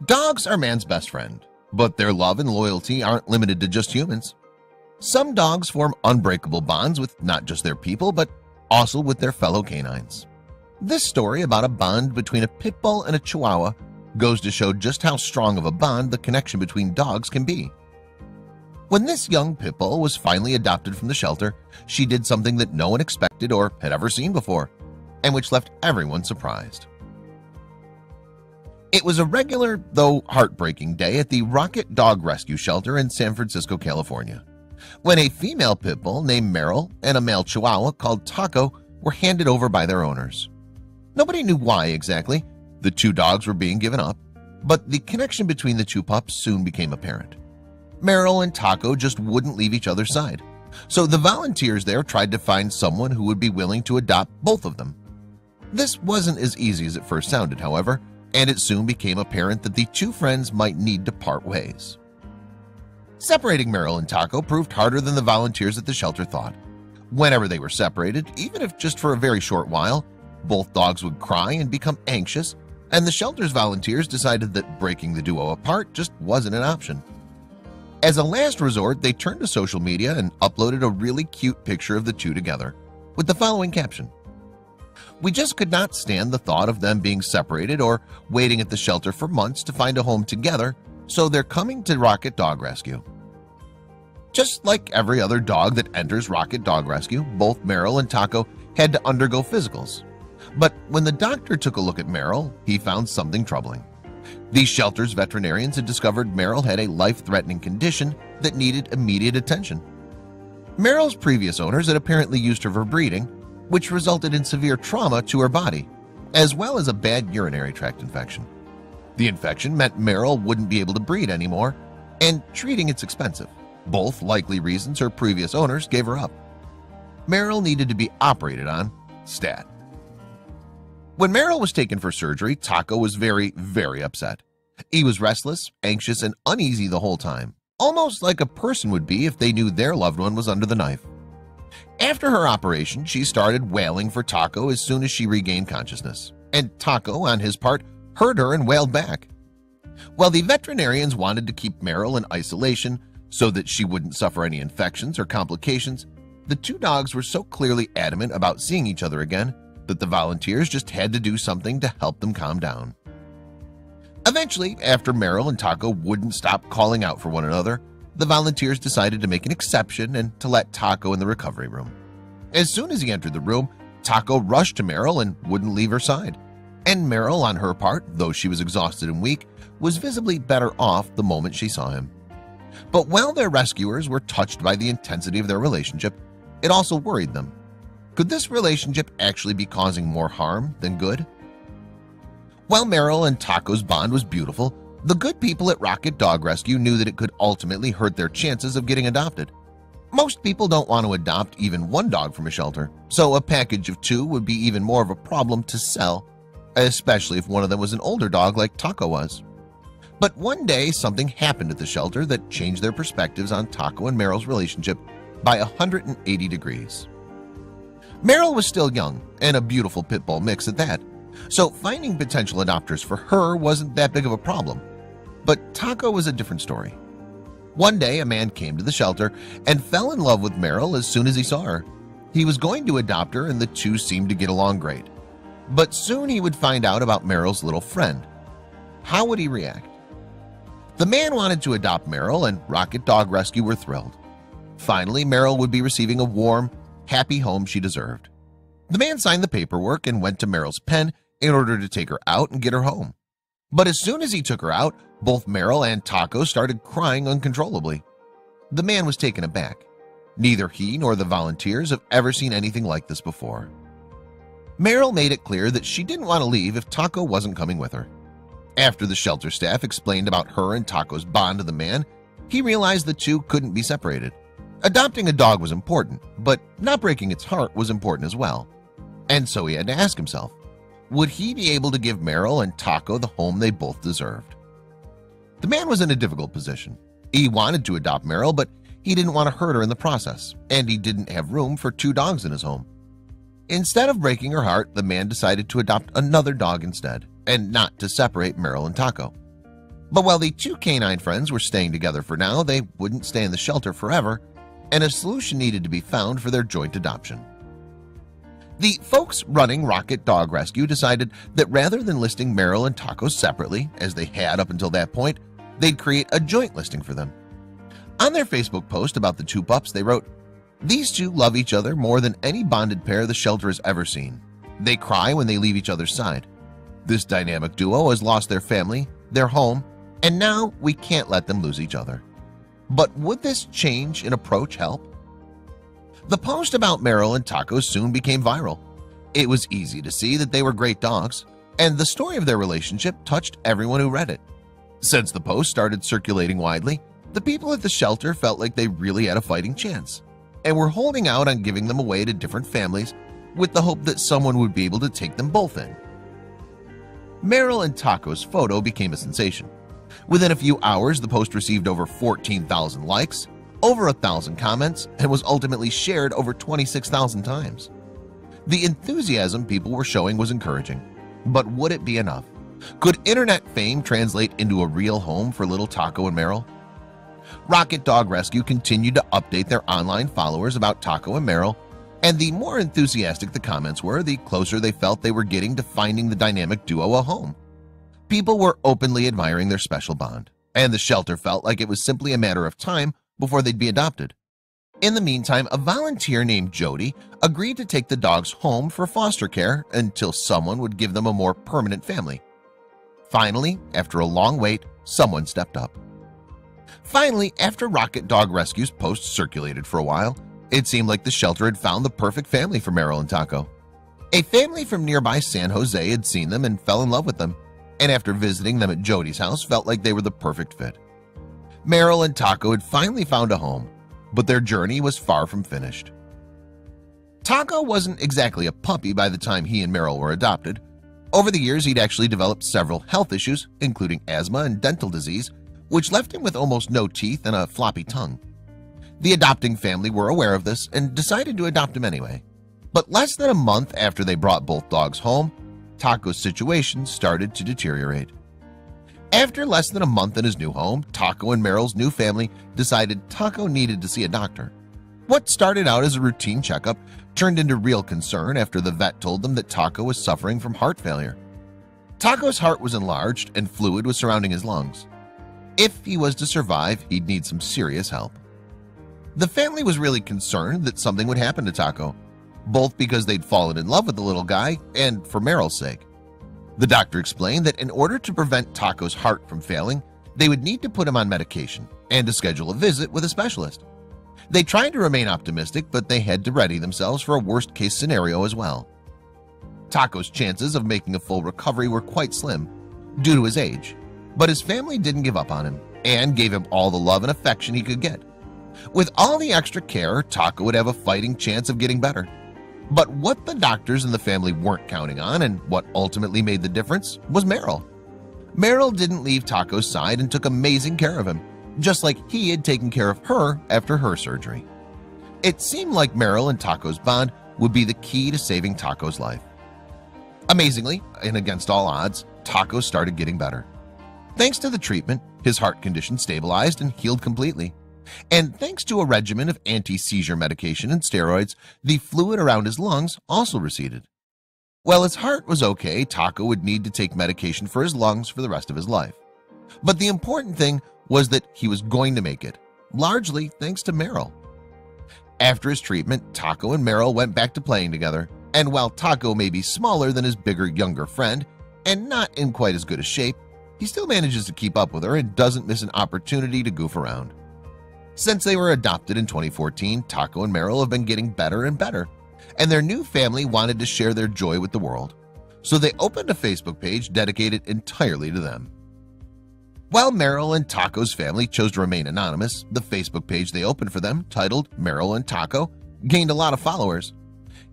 Dogs are man's best friend, but their love and loyalty aren't limited to just humans. Some dogs form unbreakable bonds with not just their people, but also with their fellow canines. This story about a bond between a pit bull and a Chihuahua goes to show just how strong of a bond the connection between dogs can be. When this young pit bull was finally adopted from the shelter, she did something that no one expected or had ever seen before, and which left everyone surprised. It was a regular, though heartbreaking day at the Rocket Dog Rescue Shelter in San Francisco, California, when a female pit bull named Meryl and a male Chihuahua called Taco were handed over by their owners. Nobody knew why exactly the two dogs were being given up, but the connection between the two pups soon became apparent. Meryl and Taco just wouldn't leave each other's side, so the volunteers there tried to find someone who would be willing to adopt both of them. This wasn't as easy as it first sounded, however, and it soon became apparent that the two friends might need to part ways. Separating Meryl and Taco proved harder than the volunteers at the shelter thought. Whenever they were separated, even if just for a very short while, both dogs would cry and become anxious, and the shelter's volunteers decided that breaking the duo apart just wasn't an option. As a last resort, they turned to social media and uploaded a really cute picture of the two together with the following caption: "We just could not stand the thought of them being separated or waiting at the shelter for months to find a home together, so they're coming to Rocket Dog Rescue." Just like every other dog that enters Rocket Dog Rescue, both Meryl and Taco had to undergo physicals. But when the doctor took a look at Meryl, he found something troubling. The shelter's veterinarians had discovered Meryl had a life-threatening condition that needed immediate attention. Meryl's previous owners had apparently used her for breeding, which resulted in severe trauma to her body, as well as a bad urinary tract infection. The infection meant Meryl wouldn't be able to breed anymore, and treating it's expensive, both likely reasons her previous owners gave her up. Meryl needed to be operated on stat. When Meryl was taken for surgery, Taco was very, very upset. He was restless, anxious, and uneasy the whole time, almost like a person would be if they knew their loved one was under the knife. After her operation, she started wailing for Taco as soon as she regained consciousness, and Taco, on his part, heard her and wailed back. While the veterinarians wanted to keep Meryl in isolation so that she wouldn't suffer any infections or complications, the two dogs were so clearly adamant about seeing each other again that the volunteers just had to do something to help them calm down. Eventually, after Meryl and Taco wouldn't stop calling out for one another, the volunteers decided to make an exception and to let Taco in the recovery room. As soon as he entered the room, Taco rushed to Meryl and wouldn't leave her side. And Meryl, on her part, though she was exhausted and weak, was visibly better off the moment she saw him. But while their rescuers were touched by the intensity of their relationship, it also worried them. Could this relationship actually be causing more harm than good? While Meryl and Taco's bond was beautiful, the good people at Rocket Dog Rescue knew that it could ultimately hurt their chances of getting adopted. Most people don't want to adopt even one dog from a shelter, so a package of two would be even more of a problem to sell, especially if one of them was an older dog like Taco was. But one day, something happened at the shelter that changed their perspectives on Taco and Meryl's relationship by 180 degrees. Meryl was still young and a beautiful pit bull mix at that, so finding potential adopters for her wasn't that big of a problem. But Taco was a different story. One day, a man came to the shelter and fell in love with Meryl as soon as he saw her. He was going to adopt her, and the two seemed to get along great. But soon he would find out about Meryl's little friend. How would he react? The man wanted to adopt Meryl, and Rocket Dog Rescue were thrilled. Finally, Meryl would be receiving a warm, happy home she deserved. The man signed the paperwork and went to Meryl's pen in order to take her out and get her home. But as soon as he took her out, both Meryl and Taco started crying uncontrollably. The man was taken aback. Neither he nor the volunteers have ever seen anything like this before. Meryl made it clear that she didn't want to leave if Taco wasn't coming with her. After the shelter staff explained about her and Taco's bond to the man, he realized the two couldn't be separated. Adopting a dog was important, but not breaking its heart was important as well. And so he had to ask himself, would he be able to give Meryl and Taco the home they both deserved? The man was in a difficult position. He wanted to adopt Meryl, but he didn't want to hurt her in the process, and he didn't have room for two dogs in his home. Instead of breaking her heart, the man decided to adopt another dog instead, and not to separate Meryl and Taco. But while the two canine friends were staying together for now, they wouldn't stay in the shelter forever, and a solution needed to be found for their joint adoption. The folks running Rocket Dog Rescue decided that rather than listing Meryl and Taco separately, as they had up until that point, they'd create a joint listing for them. On their Facebook post about the two pups, they wrote, "These two love each other more than any bonded pair the shelter has ever seen. They cry when they leave each other's side. This dynamic duo has lost their family, their home, and now we can't let them lose each other." But would this change in approach help? The post about Meryl and Taco soon became viral. It was easy to see that they were great dogs, and the story of their relationship touched everyone who read it. Since the post started circulating widely, the people at the shelter felt like they really had a fighting chance, and were holding out on giving them away to different families with the hope that someone would be able to take them both in. Meryl and Taco's photo became a sensation. Within a few hours, the post received over 14,000 likes, over 1,000 comments, and was ultimately shared over 26,000 times. The enthusiasm people were showing was encouraging, but would it be enough? Could internet fame translate into a real home for little Taco and Meryl? Rocket Dog Rescue continued to update their online followers about Taco and Meryl, and the more enthusiastic the comments were, the closer they felt they were getting to finding the dynamic duo a home. People were openly admiring their special bond, and the shelter felt like it was simply a matter of time before they'd be adopted. In the meantime, a volunteer named Jody agreed to take the dogs home for foster care until someone would give them a more permanent family. Finally, after a long wait, someone stepped up. Finally, after Rocket Dog Rescue's post circulated for a while, it seemed like the shelter had found the perfect family for Meryl and Taco. A family from nearby San Jose had seen them and fell in love with them, and after visiting them at Jody's house, felt like they were the perfect fit. Meryl and Taco had finally found a home, but their journey was far from finished. Taco wasn't exactly a puppy by the time he and Meryl were adopted. Over the years, he'd actually developed several health issues, including asthma and dental disease, which left him with almost no teeth and a floppy tongue. The adopting family were aware of this and decided to adopt him anyway. But less than a month after they brought both dogs home, Taco's situation started to deteriorate. After less than a month in his new home, Taco and Meryl's new family decided Taco needed to see a doctor. What started out as a routine checkup turned into real concern after the vet told them that Taco was suffering from heart failure. Taco's heart was enlarged and fluid was surrounding his lungs. If he was to survive, he'd need some serious help. The family was really concerned that something would happen to Taco, both because they'd fallen in love with the little guy and for Meryl's sake. The doctor explained that in order to prevent Taco's heart from failing, they would need to put him on medication and to schedule a visit with a specialist. They tried to remain optimistic, but they had to ready themselves for a worst-case scenario as well. Taco's chances of making a full recovery were quite slim due to his age, but his family didn't give up on him and gave him all the love and affection he could get. With all the extra care, Taco would have a fighting chance of getting better. But what the doctors and the family weren't counting on, and what ultimately made the difference, was Meryl. Meryl didn't leave Taco's side and took amazing care of him, just like he had taken care of her after her surgery. It seemed like Meryl and Taco's bond would be the key to saving Taco's life. Amazingly, and against all odds, Taco started getting better. Thanks to the treatment, his heart condition stabilized and healed completely. And thanks to a regimen of anti-seizure medication and steroids, the fluid around his lungs also receded. While his heart was okay, Taco would need to take medication for his lungs for the rest of his life. But the important thing was that he was going to make it, largely thanks to Meryl. After his treatment, Taco and Meryl went back to playing together, and while Taco may be smaller than his bigger, younger friend and not in quite as good a shape, he still manages to keep up with her and doesn't miss an opportunity to goof around. Since they were adopted in 2014, Taco and Meryl have been getting better and better, and their new family wanted to share their joy with the world, so they opened a Facebook page dedicated entirely to them. While Meryl and Taco's family chose to remain anonymous, the Facebook page they opened for them, titled Meryl and Taco, gained a lot of followers.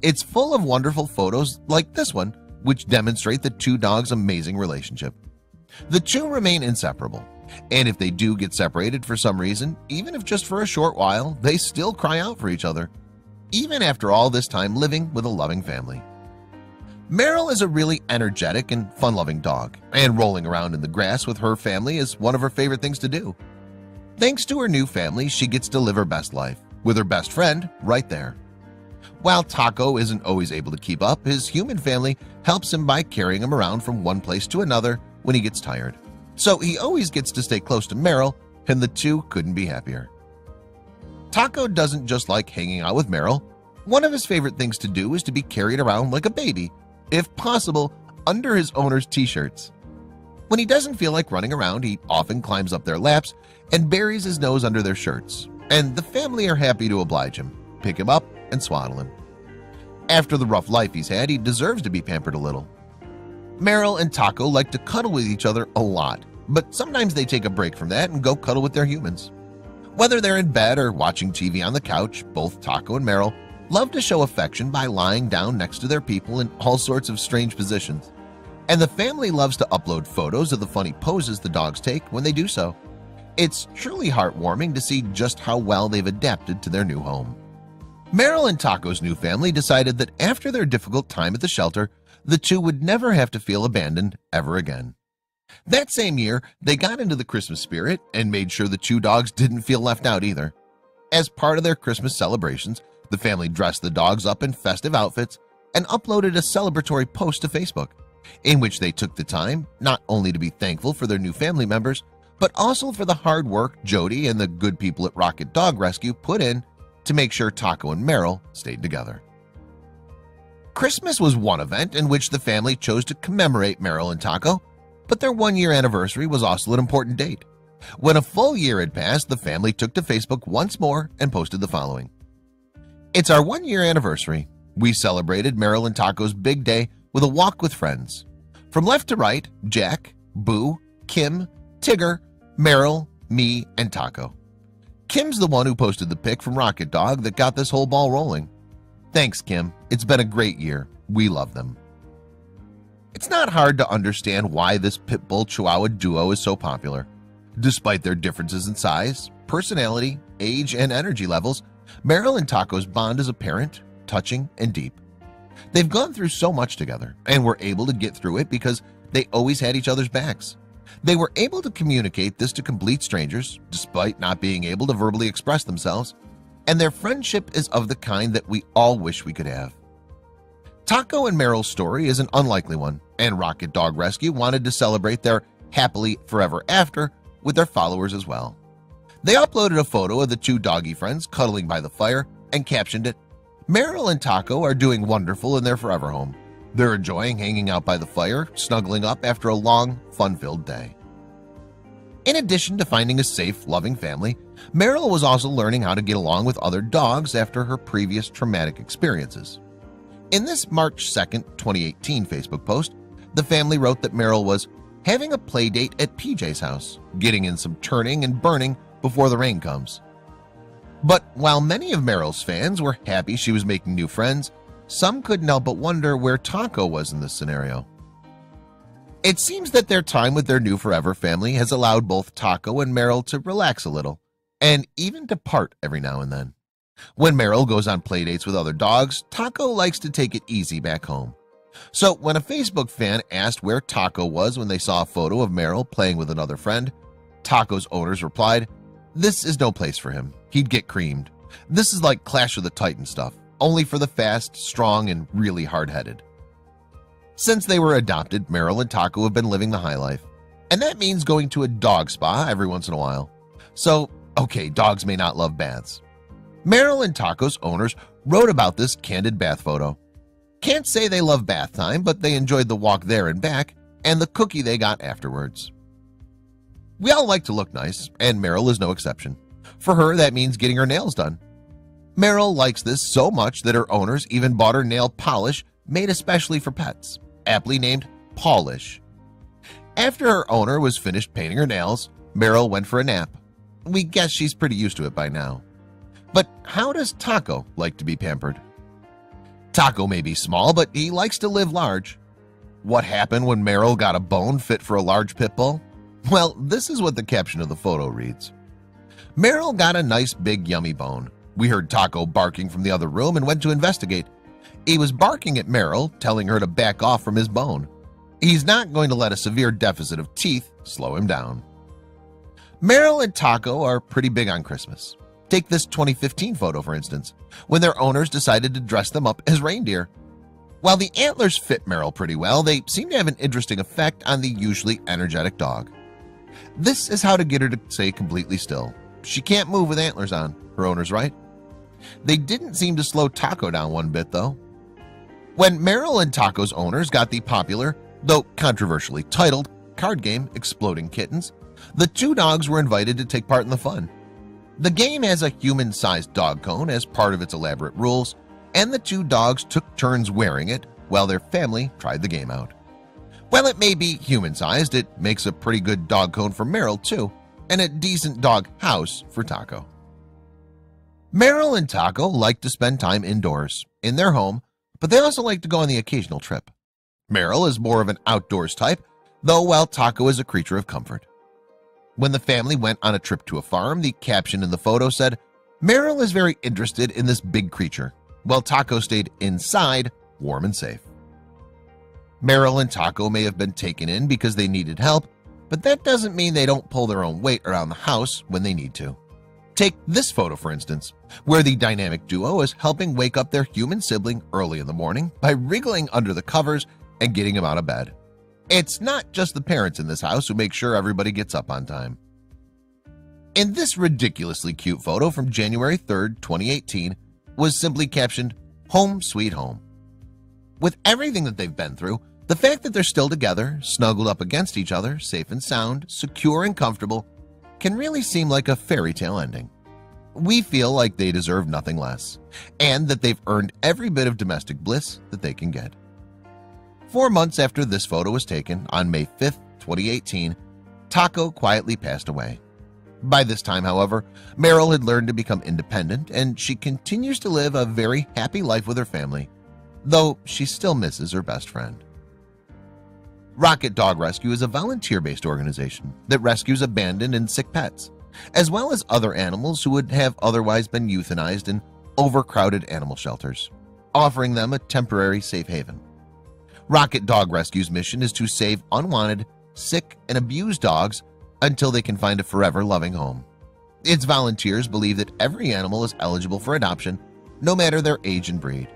It's full of wonderful photos like this one, which demonstrate the two dogs' amazing relationship. The two remain inseparable, and if they do get separated for some reason, even if just for a short while, they still cry out for each other, even after all this time living with a loving family. Meryl is a really energetic and fun-loving dog, and rolling around in the grass with her family is one of her favorite things to do. Thanks to her new family, she gets to live her best life, with her best friend right there. While Taco isn't always able to keep up, his human family helps him by carrying him around from one place to another when he gets tired. So he always gets to stay close to Meryl, and the two couldn't be happier. Taco doesn't just like hanging out with Meryl. One of his favorite things to do is to be carried around like a baby, if possible, under his owner's t-shirts. When he doesn't feel like running around, he often climbs up their laps and buries his nose under their shirts, and the family are happy to oblige him, pick him up, and swaddle him. After the rough life he's had, he deserves to be pampered a little. Meryl and Taco like to cuddle with each other a lot, but sometimes they take a break from that and go cuddle with their humans. Whether they're in bed or watching TV on the couch, both Taco and Meryl love to show affection by lying down next to their people in all sorts of strange positions. And the family loves to upload photos of the funny poses the dogs take when they do so. It's truly heartwarming to see just how well they've adapted to their new home. Meryl and Taco's new family decided that after their difficult time at the shelter, the two would never have to feel abandoned ever again. That same year, they got into the Christmas spirit and made sure the two dogs didn't feel left out either. As part of their Christmas celebrations, the family dressed the dogs up in festive outfits and uploaded a celebratory post to Facebook, in which they took the time not only to be thankful for their new family members, but also for the hard work Jody and the good people at Rocket Dog Rescue put in to make sure Taco and Meryl stayed together. Christmas was one event in which the family chose to commemorate Meryl and Taco, but their one-year anniversary was also an important date. When a full year had passed, the family took to Facebook once more and posted the following. It's our one-year anniversary. We celebrated Meryl and Taco's big day with a walk with friends. From left to right, Jack, Boo, Kim, Tigger, Meryl, me, and Taco. Kim's the one who posted the pic from Rocket Dog that got this whole ball rolling. Thanks, Kim. It's been a great year. We love them. It's not hard to understand why this pit bull Chihuahua duo is so popular. Despite their differences in size, personality, age, and energy levels, Meryl and Taco's bond is apparent, touching, and deep. They've gone through so much together and were able to get through it because they always had each other's backs. They were able to communicate this to complete strangers despite not being able to verbally express themselves, and their friendship is of the kind that we all wish we could have. Taco and Meryl's story is an unlikely one, and Rocket Dog Rescue wanted to celebrate their happily forever after with their followers as well. They uploaded a photo of the two doggy friends cuddling by the fire and captioned it, "Meryl and Taco are doing wonderful in their forever home. They're enjoying hanging out by the fire, snuggling up after a long, fun-filled day." In addition to finding a safe, loving family, Meryl was also learning how to get along with other dogs after her previous traumatic experiences. In this March 2nd, 2018 Facebook post, the family wrote that Meryl was having a play date at PJ's house, getting in some turning and burning before the rain comes. But while many of Meryl's fans were happy she was making new friends, some couldn't help but wonder where Taco was in this scenario. It seems that their time with their new forever family has allowed both Taco and Meryl to relax a little, and even to part every now and then. When Meryl goes on playdates with other dogs, Taco likes to take it easy back home. So when a Facebook fan asked where Taco was when they saw a photo of Meryl playing with another friend, Taco's owners replied, "This is no place for him. He'd get creamed. This is like Clash of the Titans stuff, only for the fast, strong, and really hard-headed." Since they were adopted, Meryl and Taco have been living the high life, and that means going to a dog spa every once in a while. So, okay, dogs may not love baths. Meryl and Taco's owners wrote about this candid bath photo. Can't say they love bath time, but they enjoyed the walk there and back and the cookie they got afterwards. We all like to look nice, and Meryl is no exception. For her, that means getting her nails done. Meryl likes this so much that her owners even bought her nail polish made especially for pets, aptly named Polish. After her owner was finished painting her nails, Meryl went for a nap. We guess she's pretty used to it by now. But how does Taco like to be pampered? Taco may be small, but he likes to live large. What happened when Meryl got a bone fit for a large pit bull? Well, this is what the caption of the photo reads. Meryl got a nice big yummy bone. We heard Taco barking from the other room and went to investigate. He was barking at Meryl, telling her to back off from his bone. He's not going to let a severe deficit of teeth slow him down. Meryl and Taco are pretty big on Christmas. Take this 2015 photo, for instance, when their owners decided to dress them up as reindeer. While the antlers fit Meryl pretty well, they seem to have an interesting effect on the usually energetic dog. This is how to get her to stay completely still. She can't move with antlers on, her owners right. They didn't seem to slow Taco down one bit, though. When Meryl and Taco's owners got the popular, though controversially titled, card game Exploding Kittens, the two dogs were invited to take part in the fun. The game has a human-sized dog cone as part of its elaborate rules, and the two dogs took turns wearing it while their family tried the game out. While it may be human-sized, it makes a pretty good dog cone for Meryl too, and a decent dog house for Taco. Meryl and Taco like to spend time indoors, in their home, but they also like to go on the occasional trip. Meryl is more of an outdoors type, though while Taco is a creature of comfort. When the family went on a trip to a farm, the caption in the photo said, "Meryl is very interested in this big creature, while Taco stayed inside, warm and safe." Meryl and Taco may have been taken in because they needed help, but that doesn't mean they don't pull their own weight around the house when they need to. Take this photo, for instance, where the dynamic duo is helping wake up their human sibling early in the morning by wriggling under the covers and getting him out of bed. It's not just the parents in this house who make sure everybody gets up on time. In this ridiculously cute photo from January 3rd, 2018, was simply captioned, "Home Sweet Home." With everything that they've been through, the fact that they're still together, snuggled up against each other, safe and sound, secure and comfortable, can really seem like a fairy tale ending. We feel like they deserve nothing less, and that they've earned every bit of domestic bliss that they can get. 4 months after this photo was taken, on May 5th, 2018, Taco quietly passed away. By this time, however, Meryl had learned to become independent, and she continues to live a very happy life with her family, though she still misses her best friend. Rocket Dog Rescue is a volunteer-based organization that rescues abandoned and sick pets, as well as other animals who would have otherwise been euthanized in overcrowded animal shelters, offering them a temporary safe haven. Rocket Dog Rescue's mission is to save unwanted, sick, and abused dogs until they can find a forever loving home. Its volunteers believe that every animal is eligible for adoption, no matter their age and breed.